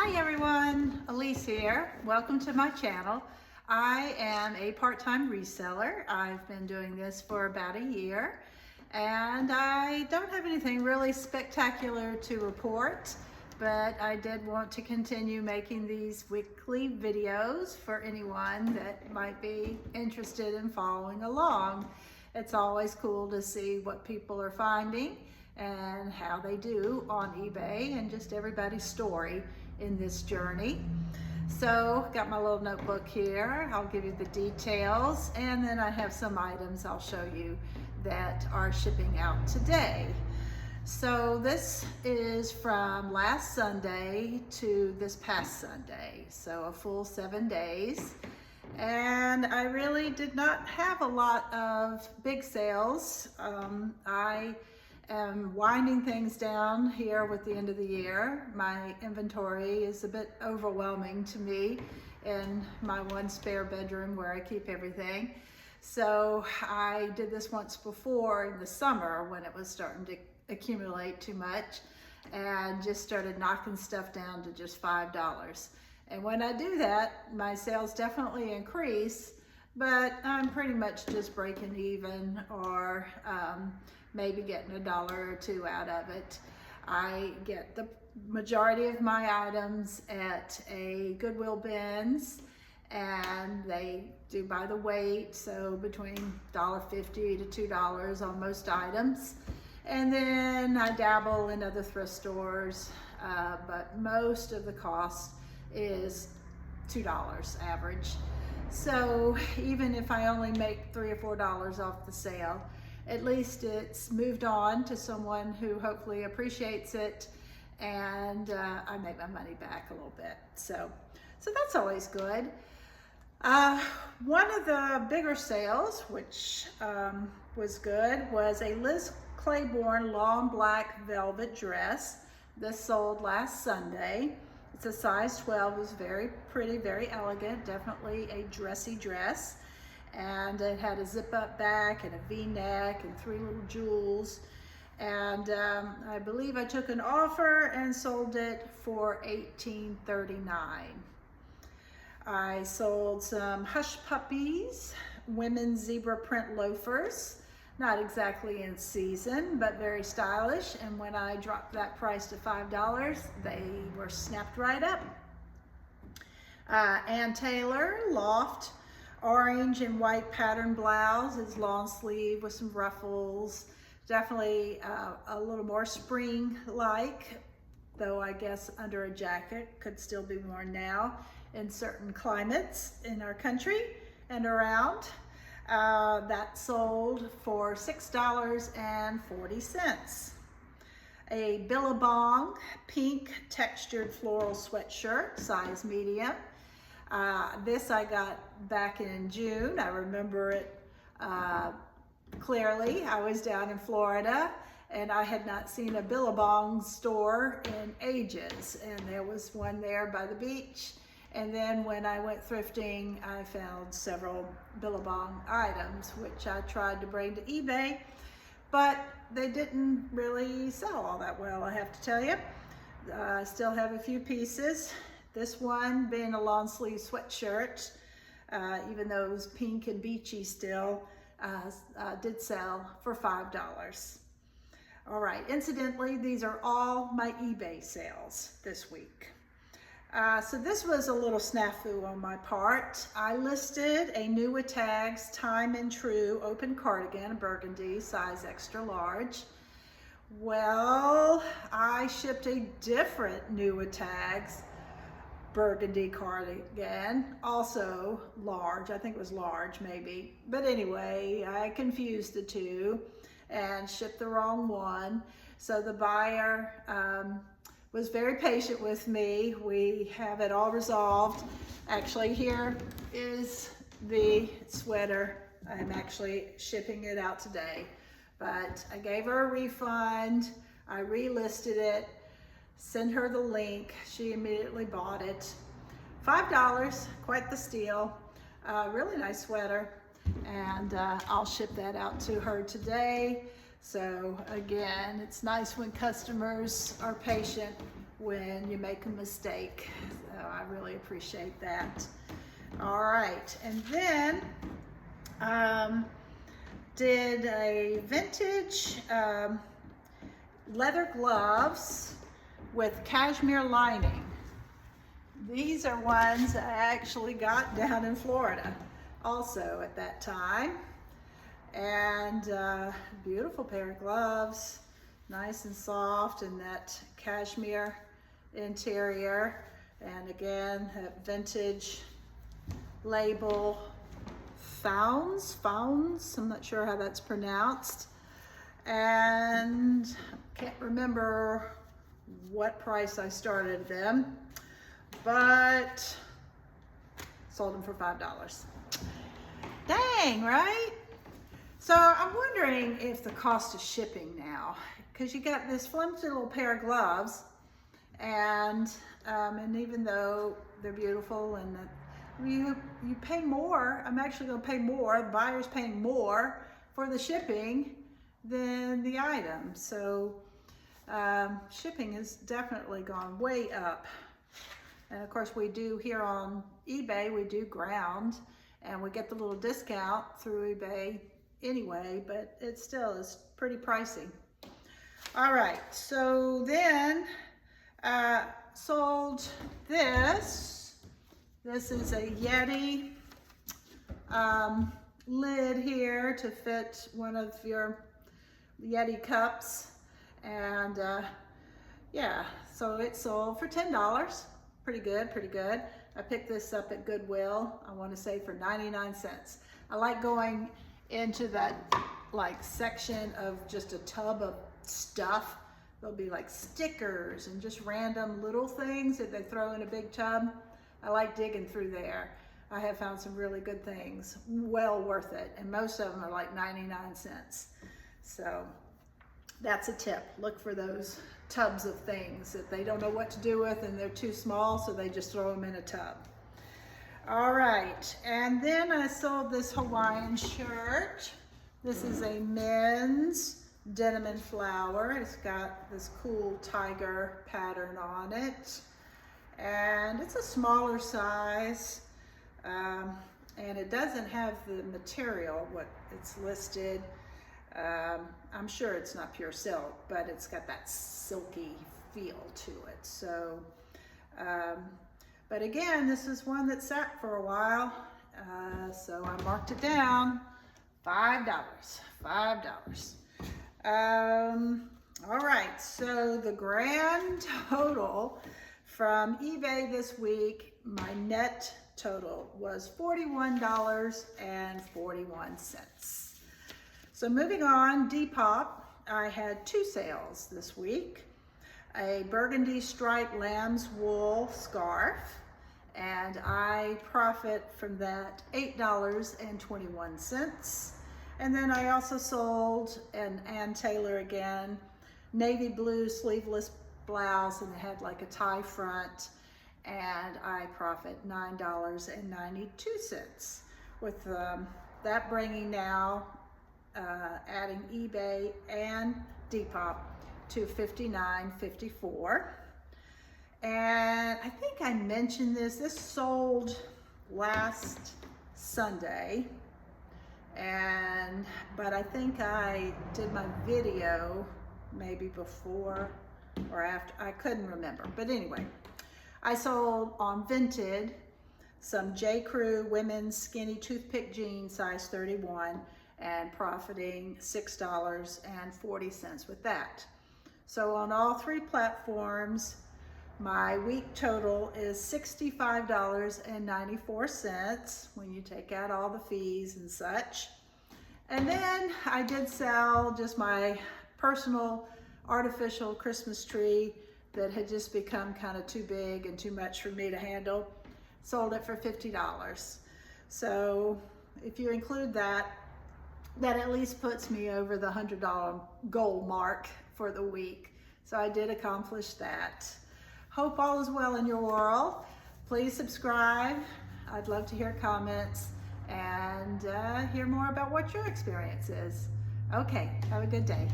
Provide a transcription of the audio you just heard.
Hi everyone, Elise here. Welcome to my channel. I am a part-time reseller. I've been doing this for about a year and I don't have anything really spectacular to report, but I did want to continue making these weekly videos for anyone that might be interested in following along. It's always cool to see what people are finding and how they do on eBay and just everybody's story in this journey. So got my little notebook here. I'll give you the details and then I have some items I'll show you that are shipping out today. So this is from last Sunday to this past Sunday, so a full 7 days. And I really did not have a lot of big sales. I am winding things down here with the end of the year. My inventory is a bit overwhelming to me in my one spare bedroom where I keep everything. So I did this once before in the summer when it was starting to accumulate too much and just started knocking stuff down to just $5. And when I do that, my sales definitely increase, but I'm pretty much just breaking even or maybe getting $1 or $2 out of it. I get the majority of my items at a Goodwill bins and they do by the weight, so between $1.50 to $2 on most items. And then I dabble in other thrift stores, but most of the cost is $2 average. So even if I only make $3 or $4 off the sale, at least it's moved on to someone who hopefully appreciates it, and I make my money back a little bit. So that's always good. One of the bigger sales, which was good, was a Liz Claiborne long black velvet dress. This sold last Sunday. It's a size 12. It was very pretty, very elegant, definitely a dressy dress. And it had a zip up back and a V-neck and 3 little jewels. And I believe I took an offer and sold it for $18.39. I sold some Hush Puppies, women's zebra print loafers. Not exactly in season, but very stylish. And when I dropped that price to $5, they were snapped right up. Ann Taylor, Loft, orange and white pattern blouse. It's long sleeve with some ruffles. Definitely a little more spring-like, though I guess under a jacket could still be worn now in certain climates in our country and around. That sold for $6.40. A Billabong pink textured floral sweatshirt, size medium. This I got back in June. I remember it clearly. I was down in Florida and I had not seen a Billabong store in ages, and there was one there by the beach. And then when I went thrifting, I found several Billabong items, which I tried to bring to eBay, but they didn't really sell all that well, I have to tell you. I still have a few pieces. This one being a long sleeve sweatshirt, even though it was pink and beachy still, did sell for $5. All right, incidentally, these are all my eBay sales this week. So this was a little snafu on my part. I listed a new with tags Time and True open cardigan, burgundy, size extra large. Well, I shipped a different new with tags burgundy cardigan, also large. I think it was large maybe. But anyway, I confused the two and shipped the wrong one. So the buyer was very patient with me. We have it all resolved. Actually, here is the sweater. I'm actually shipping it out today. But I gave her a refund. I relisted it, sent her the link. She immediately bought it. $5, quite the steal. Really nice sweater. And I'll ship that out to her today. So again, it's nice when customers are patient when you make a mistake. So I really appreciate that. All right, and then did a vintage leather gloves with cashmere lining. These are ones I actually got down in Florida also at that time. And beautiful pair of gloves, nice and soft, and that cashmere interior. And again, that vintage label, Founds, I'm not sure how that's pronounced. And can't remember what price I started them, but sold them for $5. Dang, right? So I'm wondering if the cost of shipping now, because you got this flimsy little pair of gloves, and even though they're beautiful and you pay more, I'm actually going to pay more, the buyer's paying more for the shipping than the item. So shipping has definitely gone way up. And of course we do here on eBay, we do ground, and we get the little discount through eBay anyway, but it still is pretty pricey. All right, so then sold this. This is a Yeti lid here to fit one of your Yeti cups. And yeah, so it sold for $10. Pretty good, pretty good. I picked this up at Goodwill, I want to say for 99 cents. I like going into that like section of just a tub of stuff. There'll be like stickers and just random little things that they throw in a big tub. I like digging through there. I have found some really good things, well worth it, and most of them are like 99 cents. So that's a tip. Look for those tubs of things that they don't know what to do with and they're too small, so they just throw them in a tub. All right, and then I sold this Hawaiian shirt. This is a men's denim and flower. It's got this cool tiger pattern on it. And it's a smaller size. And it doesn't have the material, what it's listed. I'm sure it's not pure silk, but it's got that silky feel to it. So, but again, this is one that sat for a while. So I marked it down, $5. All right, so the grand total from eBay this week, my net total was $41.41. So moving on, Depop, I had two sales this week. A burgundy striped lamb's wool scarf, and I profit from that $8.21. And then I also sold an Ann Taylor again, navy blue sleeveless blouse, and it had like a tie front, and I profit $9.92 with that bringing now adding eBay and Depop to $59.54. And I think I mentioned this sold last Sunday, but I think I did my video maybe before or after, I couldn't remember. But anyway, I sold on Vinted some J. Crew women's skinny toothpick jeans, size 31, and profiting $6.40 with that. So on all three platforms, my week total is $65.94 when you take out all the fees and such. And then I did sell just my personal artificial Christmas tree that had just become kind of too big and too much for me to handle. Sold it for $50. So if you include that, that at least puts me over the $100 goal mark for the week. So I did accomplish that. Hope all is well in your world. Please subscribe. I'd love to hear comments and hear more about what your experience is. Okay, have a good day.